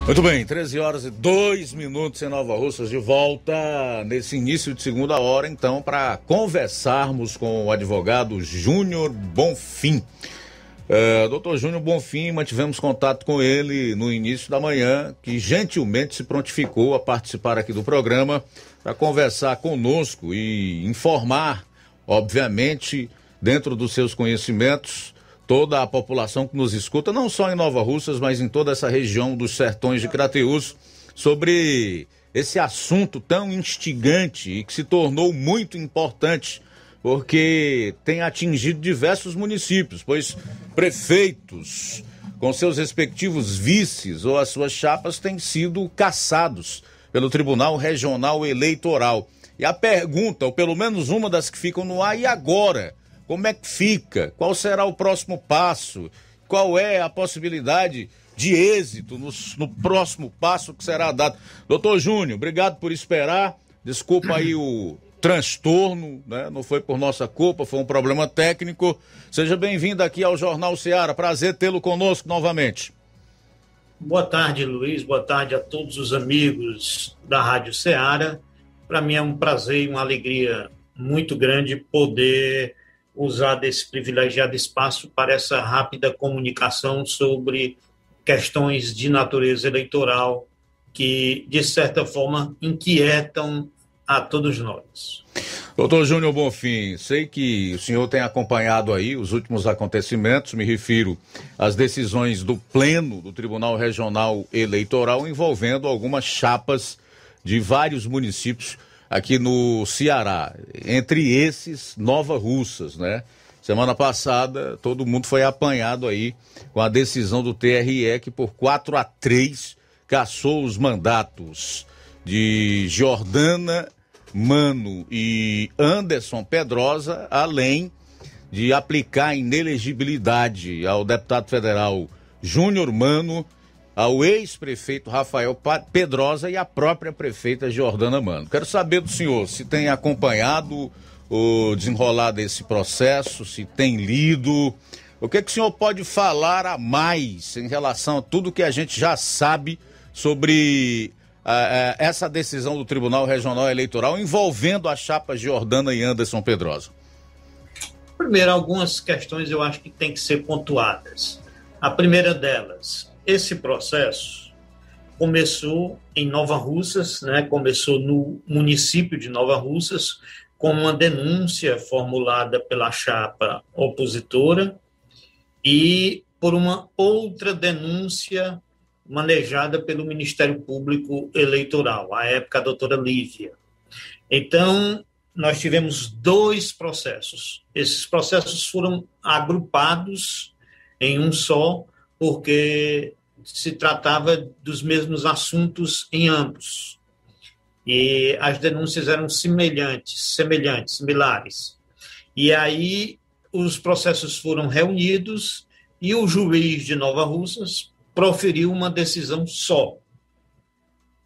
Muito bem, 13 horas e 2 minutos em Nova Russas, de volta nesse início de segunda hora, então, para conversarmos com o advogado Júnior Bonfim. Doutor Júnior Bonfim, mantivemos contato com ele no início da manhã, que gentilmente se prontificou a participar aqui do programa para conversar conosco e informar, obviamente, dentro dos seus conhecimentos, toda a população que nos escuta, não só em Nova Russas, mas em toda essa região dos sertões de Crateús, sobre esse assunto tão instigante e que se tornou muito importante, porque tem atingido diversos municípios, pois prefeitos, com seus respectivos vices ou as suas chapas, têm sido caçados pelo Tribunal Regional Eleitoral. E a pergunta, ou pelo menos uma das que ficam no ar, e agora? Como é que fica? Qual será o próximo passo? Qual é a possibilidade de êxito no próximo passo que será dado? Doutor Júnior, obrigado por esperar. Desculpa aí o transtorno, né? Não foi por nossa culpa, foi um problema técnico. Seja bem-vindo aqui ao Jornal Ceará. Prazer tê-lo conosco novamente. Boa tarde, Luiz. Boa tarde a todos os amigos da Rádio Ceará. Para mim é um prazer e uma alegria muito grande poder usar desse privilegiado espaço para essa rápida comunicação sobre questões de natureza eleitoral que, de certa forma, inquietam a todos nós. Doutor Júnior Bonfim, sei que o senhor tem acompanhado aí os últimos acontecimentos, me refiro às decisões do Pleno do Tribunal Regional Eleitoral envolvendo algumas chapas de vários municípios aqui no Ceará, entre esses Nova Russas, né? Semana passada todo mundo foi apanhado aí com a decisão do TRE que por 4-3 cassou os mandatos de Jordana Mano e Anderson Pedrosa, além de aplicar inelegibilidade ao deputado federal Júnior Mano, ao ex-prefeito Rafael Pedrosa e à própria prefeita Jordana Mano. Quero saber do senhor se tem acompanhado o desenrolar desse processo, se tem lido, o que o senhor pode falar a mais em relação a tudo que a gente já sabe sobre essa decisão do Tribunal Regional Eleitoral envolvendo as chapas Jordana e Anderson Pedrosa? Primeiro, algumas questões eu acho que tem que ser pontuadas. A primeira delas, esse processo começou em Nova Russas, né? Começou no município de Nova Russas, com uma denúncia formulada pela chapa opositora e por uma outra denúncia manejada pelo Ministério Público Eleitoral, à época a doutora Lívia. Então, nós tivemos dois processos. Esses processos foram agrupados em um só, porque se tratava dos mesmos assuntos em ambos. E as denúncias eram similares. E aí os processos foram reunidos e o juiz de Nova Russas proferiu uma decisão só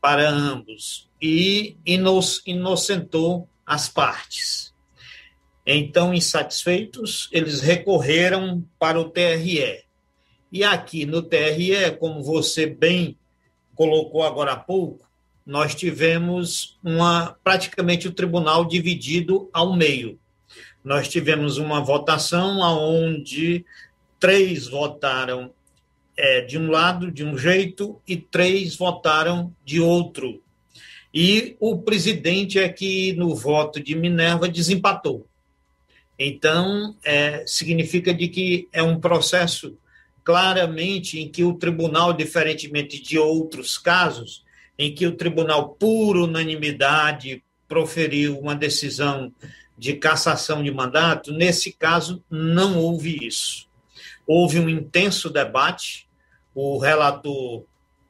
para ambos e inocentou as partes. Então, insatisfeitos, eles recorreram para o TRE. E aqui no TRE, como você bem colocou agora há pouco, nós tivemos praticamente o tribunal dividido ao meio. Nós tivemos uma votação onde 3 votaram de um lado, de um jeito, e 3 votaram de outro. E o presidente é que, no voto de Minerva, desempatou. Então, significa de que é um processo claramente em que o tribunal, diferentemente de outros casos, em que o tribunal, por unanimidade, proferiu uma decisão de cassação de mandato, nesse caso não houve isso. Houve um intenso debate, o relator,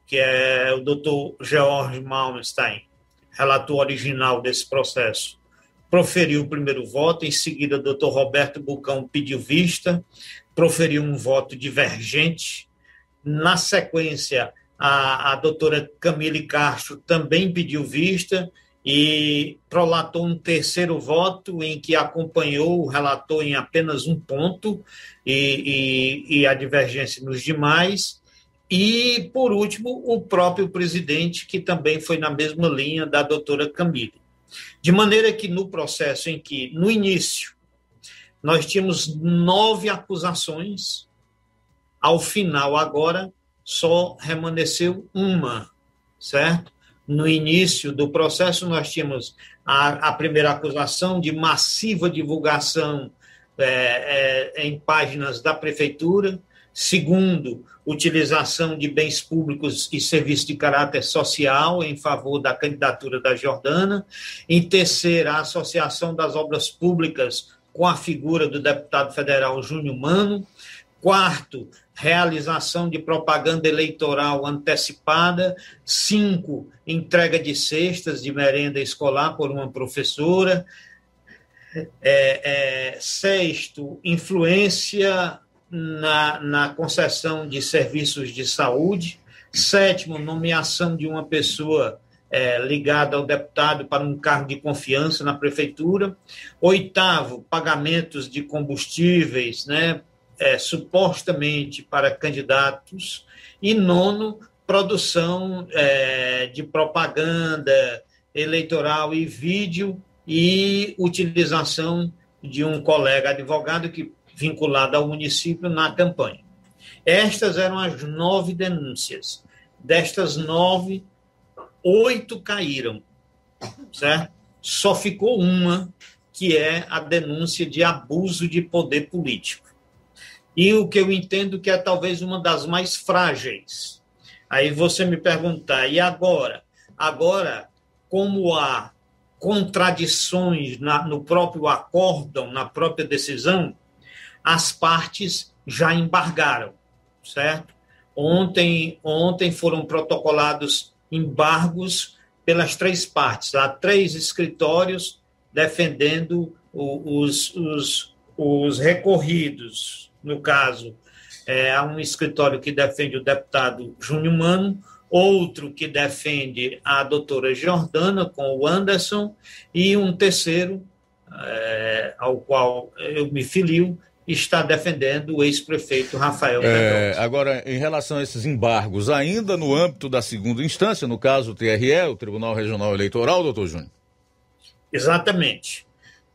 que é o doutor George Malmstein, relator original desse processo, proferiu o primeiro voto, em seguida o doutor Roberto Bucão pediu vista, proferiu um voto divergente, na sequência a doutora Camille Castro também pediu vista e prolatou um terceiro voto em que acompanhou o relator em apenas um ponto e a divergência nos demais, E, por último, o próprio presidente, que também foi na mesma linha da doutora Camille. De maneira que no processo em que, no início, nós tínhamos 9 acusações, ao final, agora, só remanesceu uma, certo? No início do processo, nós tínhamos a primeira acusação de massiva divulgação em páginas da prefeitura. Segundo, utilização de bens públicos e serviços de caráter social em favor da candidatura da Jordana. Em terceira, a associação das obras públicas com a figura do deputado federal Júnior Mano. Quarto, realização de propaganda eleitoral antecipada. 5, entrega de cestas de merenda escolar por uma professora. Sexto, influência na concessão de serviços de saúde. Sétimo, nomeação de uma pessoa ligada ao deputado para um cargo de confiança na prefeitura. Oitavo, pagamentos de combustíveis, supostamente para candidatos. E nono, produção de propaganda eleitoral e vídeo e utilização de um colega advogado vinculado ao município na campanha. Estas eram as 9 denúncias. Destas 9, 8 caíram, certo? Só ficou uma, que é a denúncia de abuso de poder político. E o que eu entendo que é talvez uma das mais frágeis. Aí você me perguntar, e agora? Agora, como há contradições no próprio acórdão, na própria decisão, as partes já embargaram, certo? Ontem foram protocolados embargos pelas 3 partes. Há 3 escritórios defendendo os recorridos. No caso, há um escritório que defende o deputado Júnior Mano, outro que defende a doutora Jordana, com o Anderson, e um terceiro, ao qual eu me filio, está defendendo o ex-prefeito Rafael Pedrosa. Agora, em relação a esses embargos, ainda no âmbito da segunda instância, no caso o TRE, o Tribunal Regional Eleitoral, doutor Júnior? Exatamente.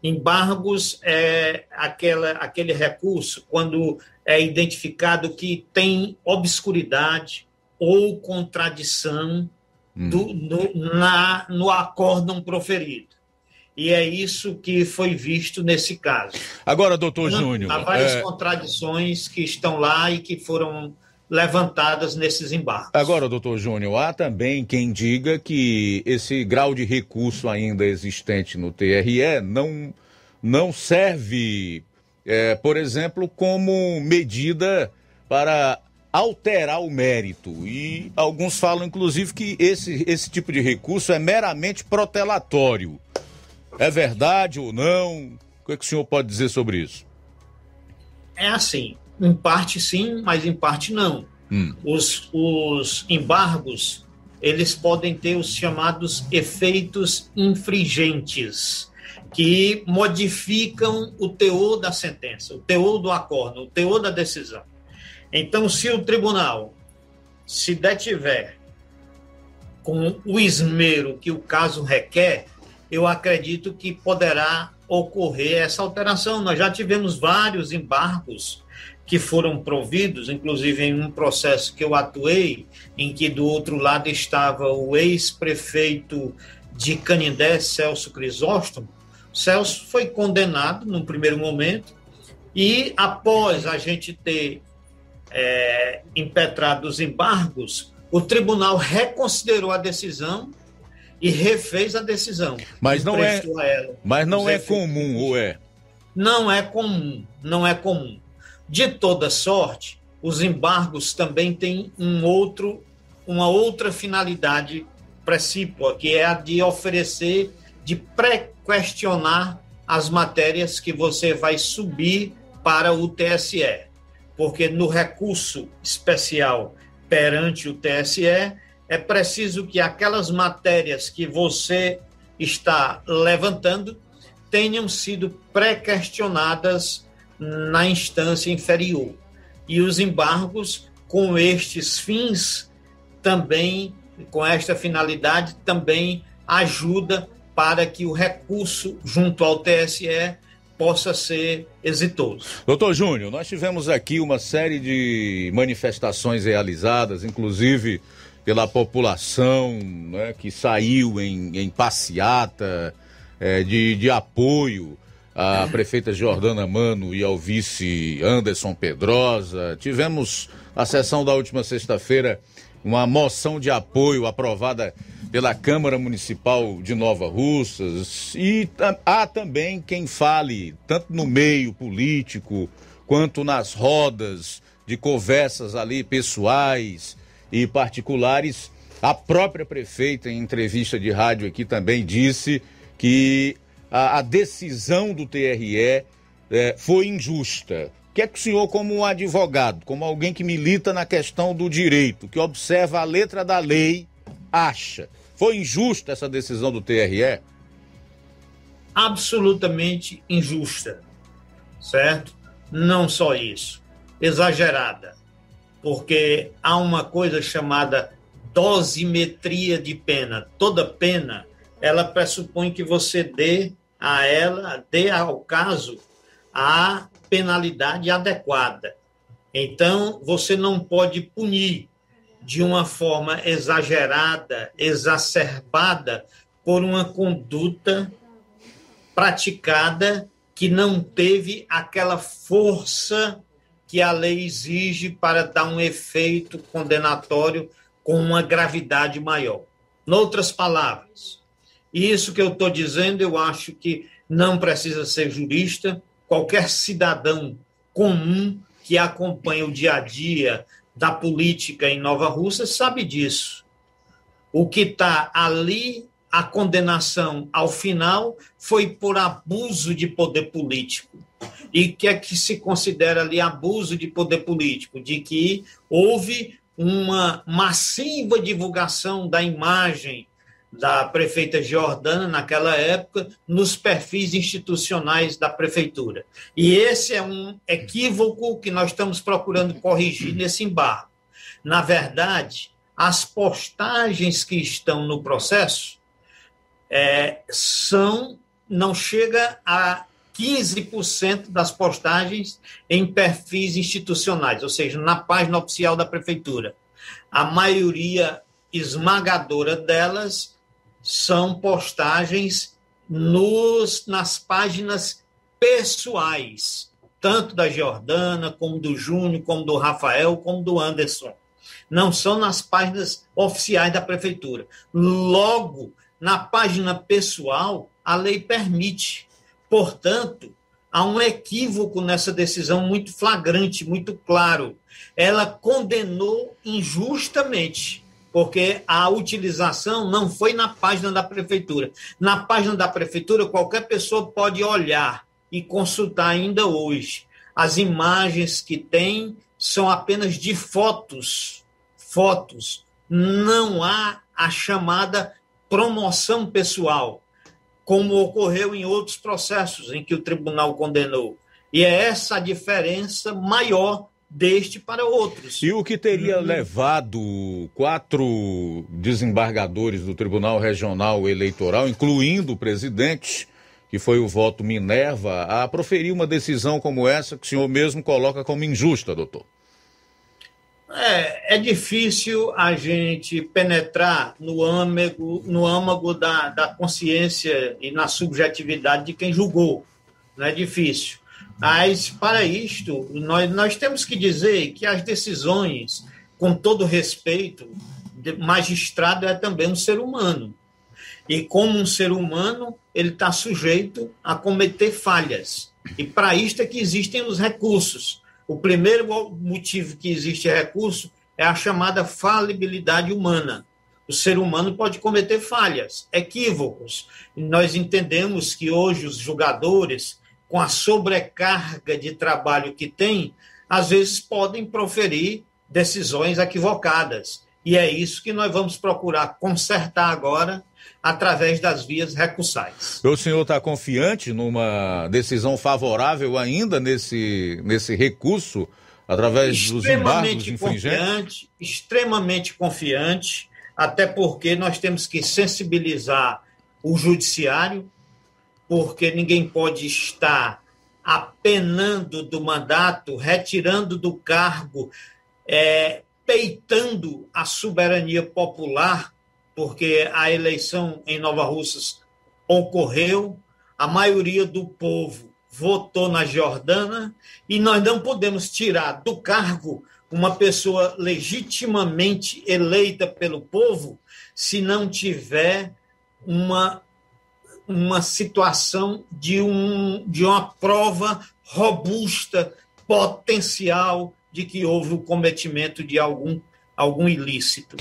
Embargos é aquele recurso quando é identificado que tem obscuridade ou contradição no acórdão proferido. E é isso que foi visto nesse caso. Agora, doutor Júnior... Há várias contradições que estão lá e que foram levantadas nesses embargos. Agora, doutor Júnior, há também quem diga que esse grau de recurso ainda existente no TRE não serve, por exemplo, como medida para alterar o mérito. E alguns falam, inclusive, que esse tipo de recurso é meramente protelatório. É verdade ou não? O que o senhor pode dizer sobre isso? É assim, em parte sim, mas em parte não. Os embargos, eles podem ter os chamados efeitos infringentes, que modificam o teor da sentença, o teor do acordo, o teor da decisão. Então, se o tribunal se detiver com o esmero que o caso requer, eu acredito que poderá ocorrer essa alteração. Nós já tivemos vários embargos que foram providos, inclusive em um processo que eu atuei, em que do outro lado estava o ex-prefeito de Canindé, Celso Crisóstomo. Celso foi condenado num primeiro momento e, após a gente ter impetrado os embargos, o tribunal reconsiderou a decisão e refez a decisão. Mas não é comum, ou é? Não é comum, não é comum. De toda sorte, os embargos também têm uma outra finalidade precípua, que é a de oferecer, de pré-questionar as matérias que você vai subir para o TSE. Porque no recurso especial perante o TSE, é preciso que aquelas matérias que você está levantando tenham sido pré-questionadas na instância inferior. E os embargos com estes fins, também, com esta finalidade, também ajuda para que o recurso junto ao TSE possa ser exitoso. Doutor Júnior, nós tivemos aqui uma série de manifestações realizadas, inclusive pela população, né, que saiu em passeata de apoio à prefeita Jordana Mano e ao vice Anderson Pedrosa. Tivemos a sessão da última sexta-feira, uma moção de apoio aprovada pela Câmara Municipal de Nova Russas, e há também quem fale, tanto no meio político, quanto nas rodas de conversas ali pessoais e particulares. A própria prefeita, em entrevista de rádio aqui, também disse que a decisão do TRE foi injusta. O que é que o senhor, como um advogado, como alguém que milita na questão do direito, que observa a letra da lei, acha? Foi injusta essa decisão do TRE? Absolutamente injusta, certo? Não só isso, exagerada, porque há uma coisa chamada dosimetria de pena. Toda pena, ela pressupõe que você dê ao caso a penalidade adequada. Então, você não pode punir de uma forma exagerada, exacerbada, por uma conduta praticada que não teve aquela força que a lei exige para dar um efeito condenatório com uma gravidade maior. Noutras palavras, isso que eu estou dizendo, eu acho que não precisa ser jurista, qualquer cidadão comum que acompanha o dia a dia da política em Nova Russa sabe disso. O que está ali, a condenação ao final, foi por abuso de poder político. E o que é que se considera ali abuso de poder político? De que houve uma massiva divulgação da imagem da prefeita Jordana, naquela época, nos perfis institucionais da prefeitura. E esse é um equívoco que nós estamos procurando corrigir nesse embargo. Na verdade, as postagens que estão no processo não chega a 15% das postagens em perfis institucionais, ou seja, na página oficial da prefeitura. A maioria esmagadora delas são postagens nas páginas pessoais, tanto da Jordana, como do Júnior, como do Rafael, como do Anderson. Não são nas páginas oficiais da prefeitura. Logo, na página pessoal, a lei permite. Portanto, há um equívoco nessa decisão muito flagrante, muito claro. Ela condenou injustamente, porque a utilização não foi na página da prefeitura. Na página da prefeitura, qualquer pessoa pode olhar e consultar ainda hoje. As imagens que tem são apenas de fotos. Não há a chamada promoção pessoal, como ocorreu em outros processos em que o tribunal condenou. E é essa a diferença maior deste para outros. E o que teria levado 4 desembargadores do Tribunal Regional Eleitoral, incluindo o presidente, que foi o voto Minerva, a proferir uma decisão como essa, que o senhor mesmo coloca como injusta, doutor? É difícil a gente penetrar no âmago da consciência e na subjetividade de quem julgou. Não é difícil. Mas, para isto, nós temos que dizer que as decisões, com todo respeito, magistrado é também um ser humano. E, como um ser humano, ele está sujeito a cometer falhas. E, para isto, é que existem os recursos. O primeiro motivo que existe recurso é a chamada falibilidade humana. O ser humano pode cometer falhas, equívocos. E nós entendemos que hoje os julgadores, com a sobrecarga de trabalho que têm, às vezes podem proferir decisões equivocadas. E é isso que nós vamos procurar consertar agora através das vias recursais. O senhor está confiante numa decisão favorável ainda nesse recurso através dos embargos infringentes? Extremamente confiante, até porque nós temos que sensibilizar o judiciário, porque ninguém pode estar apenando do mandato, retirando do cargo, peitando a soberania popular, porque a eleição em Nova Russas ocorreu, a maioria do povo votou na Jordana, e nós não podemos tirar do cargo uma pessoa legitimamente eleita pelo povo se não tiver uma situação de uma prova robusta, potencial, de que houve o cometimento de algum ilícito.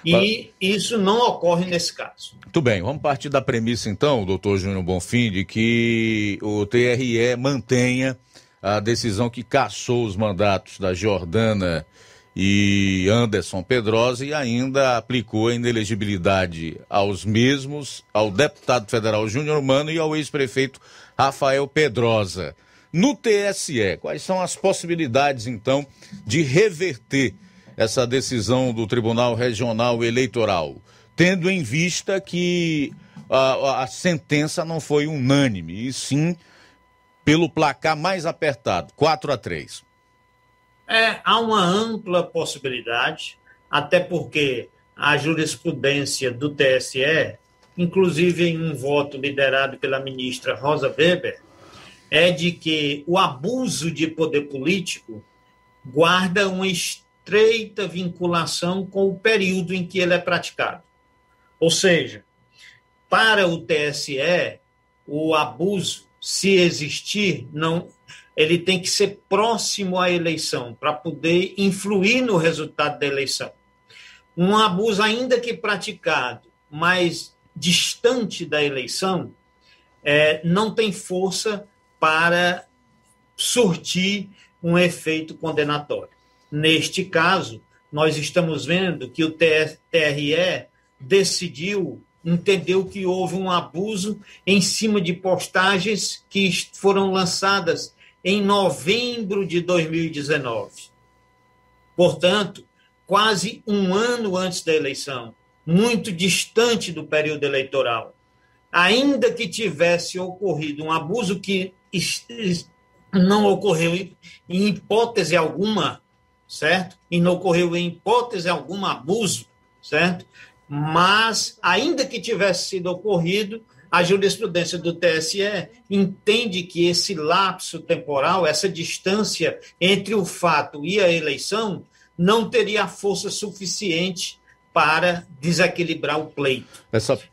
E isso não ocorre nesse caso. Muito bem, vamos partir da premissa então, doutor Júnior Bonfim, de que o TRE mantenha a decisão que cassou os mandatos da Jordana e Anderson Pedrosa e ainda aplicou a inelegibilidade aos mesmos, ao deputado federal Júnior Mano e ao ex-prefeito Rafael Pedrosa. No TSE, quais são as possibilidades então de reverter essa decisão do Tribunal Regional Eleitoral, tendo em vista que a sentença não foi unânime, e sim pelo placar mais apertado, 4-3? Há uma ampla possibilidade, até porque a jurisprudência do TSE, inclusive em um voto liderado pela ministra Rosa Weber, é de que o abuso de poder político guarda uma estreita vinculação com o período em que ele é praticado. Ou seja, para o TSE, o abuso, se existir, ele tem que ser próximo à eleição, para poder influir no resultado da eleição. Um abuso, ainda que praticado, mas distante da eleição, não tem força para surtir um efeito condenatório. Neste caso, nós estamos vendo que o TRE entendeu que houve um abuso em cima de postagens que foram lançadas em novembro de 2019. Portanto, quase um ano antes da eleição, muito distante do período eleitoral. Ainda que tivesse ocorrido um abuso que não ocorreu em hipótese alguma, certo? E não ocorreu em hipótese alguma abuso, certo? Mas, ainda que tivesse sido ocorrido, a jurisprudência do TSE entende que esse lapso temporal, essa distância entre o fato e a eleição, não teria força suficiente para desequilibrar o pleito.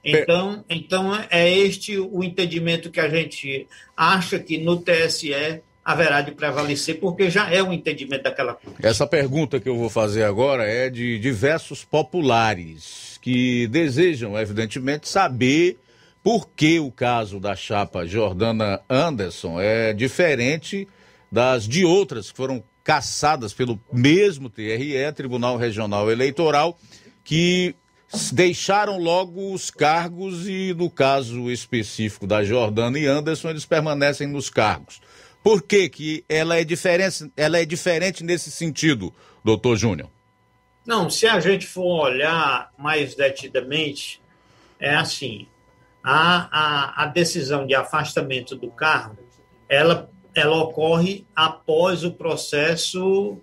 Então, é este o entendimento que a gente acha que no TSE haverá de prevalecer, porque já é o entendimento daquela coisa. Essa pergunta que eu vou fazer agora é de diversos populares que desejam, evidentemente, saber por que o caso da chapa Jordana Anderson é diferente de outras que foram cassadas pelo mesmo TRE, Tribunal Regional Eleitoral, que deixaram logo os cargos e, no caso específico da Jordana e Anderson, eles permanecem nos cargos. Por que ela é diferente nesse sentido, doutor Júnior? Não, se a gente for olhar mais detidamente, é assim, a decisão de afastamento do cargo, ela ocorre após o processo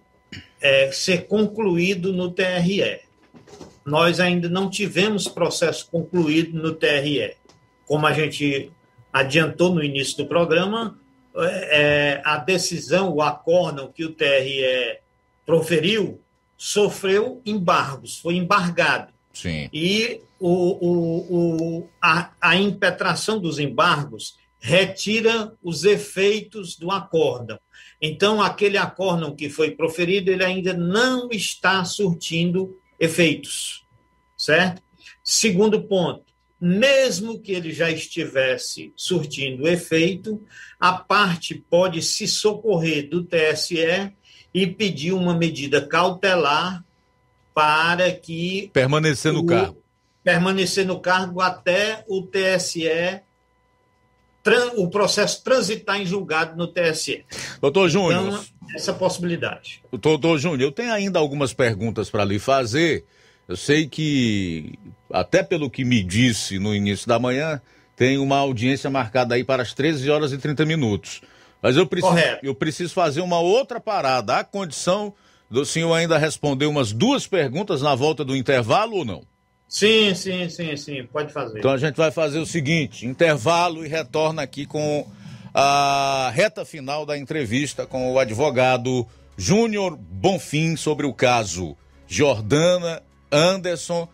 ser concluído no TRE. Nós ainda não tivemos processo concluído no TRE. Como a gente adiantou no início do programa, a decisão, o acórdão que o TRE proferiu, sofreu embargos, foi embargado. Sim. E a impetração dos embargos retira os efeitos do acórdão. Então, aquele acórdão que foi proferido, ele ainda não está surtindo efeitos, certo? Segundo ponto, mesmo que ele já estivesse surtindo efeito, a parte pode se socorrer do TSE e pedir uma medida cautelar para que... Permanecer no cargo. Permanecer no cargo até o TSE o processo transitar em julgado no TSE. Doutor Júnior. Então, essa possibilidade. Doutor Júnior, eu tenho ainda algumas perguntas para lhe fazer. Eu sei que, até pelo que me disse no início da manhã, tem uma audiência marcada aí para as 13 horas e 30 minutos. Mas eu preciso fazer uma outra parada. Há condição do senhor ainda responder umas 2 perguntas na volta do intervalo ou não? Sim, pode fazer. Então a gente vai fazer o seguinte, intervalo e retorna aqui com a reta final da entrevista com o advogado Júnior Bonfim sobre o caso Jordana, Anderson,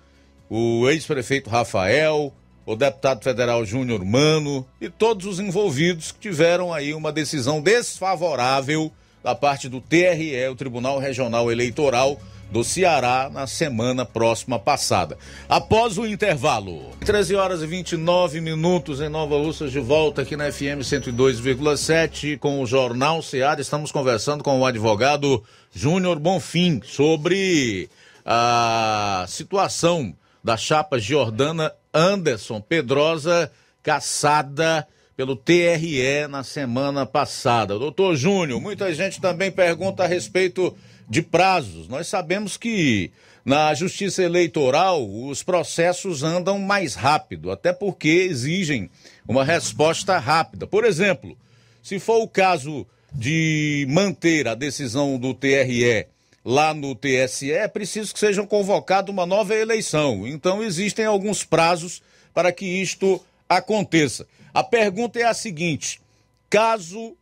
o ex-prefeito Rafael, o deputado federal Júnior Mano e todos os envolvidos que tiveram aí uma decisão desfavorável da parte do TRE, o Tribunal Regional Eleitoral do Ceará, na semana próxima passada. Após o intervalo, 13 horas e 29 minutos em Nova Russas, de volta aqui na FM 102,7 com o Jornal Ceará. Estamos conversando com o advogado Júnior Bonfim sobre a situação da chapa Jordana Anderson Pedrosa, cassada pelo TRE na semana passada. Doutor Júnior, muita gente também pergunta a respeito de prazos. Nós sabemos que na Justiça Eleitoral os processos andam mais rápido, até porque exigem uma resposta rápida. Por exemplo, se for o caso de manter a decisão do TRE lá no TSE, é preciso que seja convocada uma nova eleição. Então existem alguns prazos para que isto aconteça. A pergunta é a seguinte: caso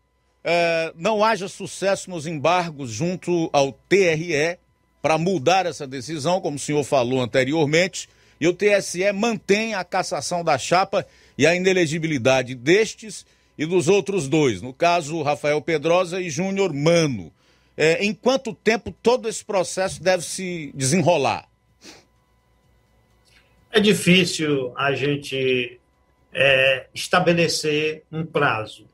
não haja sucesso nos embargos junto ao TRE para mudar essa decisão, como o senhor falou anteriormente, e o TSE mantém a cassação da chapa e a inelegibilidade destes e dos outros 2, no caso Rafael Pedrosa e Júnior Mano. Em quanto tempo todo esse processo deve se desenrolar? É difícil a gente estabelecer um prazo.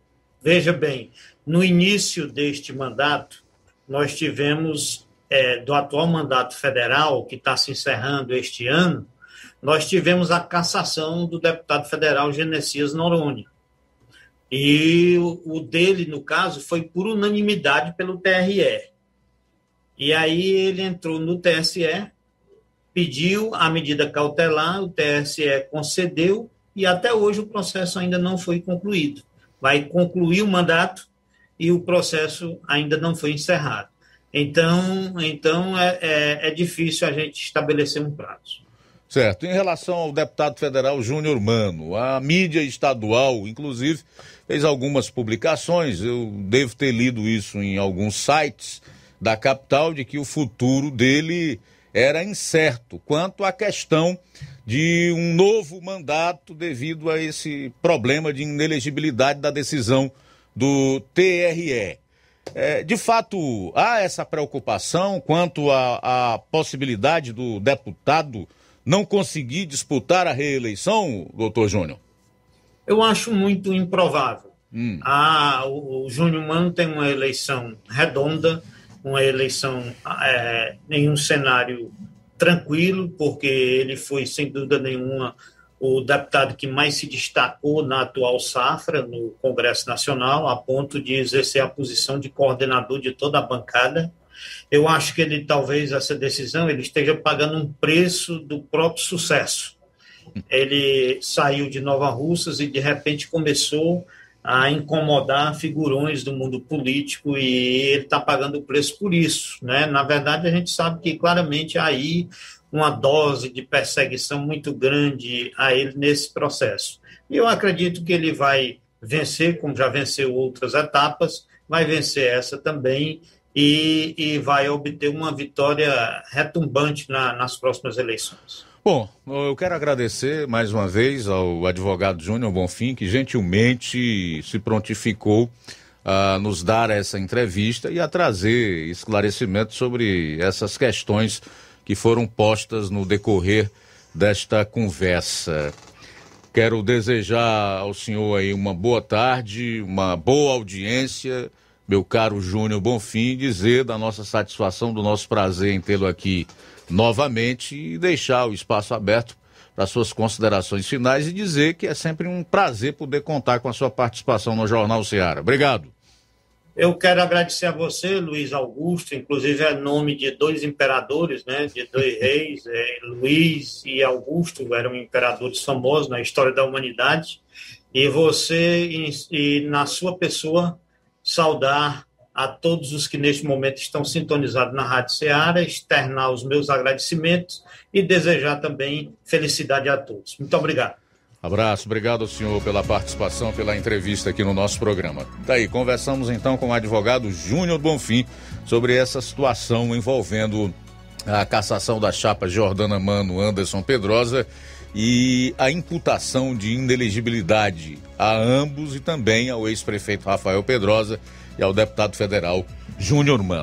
Veja bem, no início deste mandato, nós tivemos, do atual mandato federal, que está se encerrando este ano, nós tivemos a cassação do deputado federal Genesias Noronha. E o dele, no caso, foi por unanimidade pelo TRE. E aí ele entrou no TSE, pediu a medida cautelar, o TSE concedeu, e até hoje o processo ainda não foi concluído. Vai concluir o mandato e o processo ainda não foi encerrado. Então é difícil a gente estabelecer um prazo. Certo. Em relação ao deputado federal Júnior Mano, a mídia estadual, inclusive, fez algumas publicações, eu devo ter lido isso em alguns sites da capital, de que o futuro dele era incerto quanto à questão de um novo mandato devido a esse problema de inelegibilidade da decisão do TRE. De fato, há essa preocupação quanto à possibilidade do deputado não conseguir disputar a reeleição, doutor Júnior? Eu acho muito improvável. O Júnior Mano tem uma eleição redonda, uma eleição em um cenário tranquilo, porque ele foi, sem dúvida nenhuma, o deputado que mais se destacou na atual safra no Congresso Nacional, a ponto de exercer a posição de coordenador de toda a bancada. Eu acho que ele, talvez, essa decisão, ele esteja pagando um preço do próprio sucesso. Ele saiu de Nova Russas e, de repente, começou a incomodar figurões do mundo político e ele está pagando o preço por isso, né? Na verdade, a gente sabe que claramente há aí uma dose de perseguição muito grande a ele nesse processo. E eu acredito que ele vai vencer, como já venceu outras etapas, vai vencer essa também e vai obter uma vitória retumbante nas próximas eleições. Bom, eu quero agradecer mais uma vez ao advogado Júnior Bonfim, que gentilmente se prontificou a nos dar essa entrevista e a trazer esclarecimentos sobre essas questões que foram postas no decorrer desta conversa. Quero desejar ao senhor aí uma boa tarde, uma boa audiência, meu caro Júnior Bonfim, dizer da nossa satisfação, do nosso prazer em tê-lo aqui novamente e deixar o espaço aberto para suas considerações finais e dizer que é sempre um prazer poder contar com a sua participação no Jornal Ceará. Obrigado. Eu quero agradecer a você, Luiz Augusto, inclusive é nome de dois imperadores, né, de dois reis, Luiz e Augusto, eram imperadores famosos na história da humanidade, e você, e na sua pessoa, saudar a todos os que neste momento estão sintonizados na Rádio Ceará, externar os meus agradecimentos e desejar também felicidade a todos. Muito obrigado. Abraço, obrigado ao senhor pela participação, pela entrevista aqui no nosso programa. Daí, conversamos então com o advogado Júnior Bonfim sobre essa situação envolvendo a cassação da chapa Jordana Mano Anderson Pedrosa e a imputação de inelegibilidade a ambos e também ao ex-prefeito Rafael Pedrosa e ao deputado federal Júnior Mano.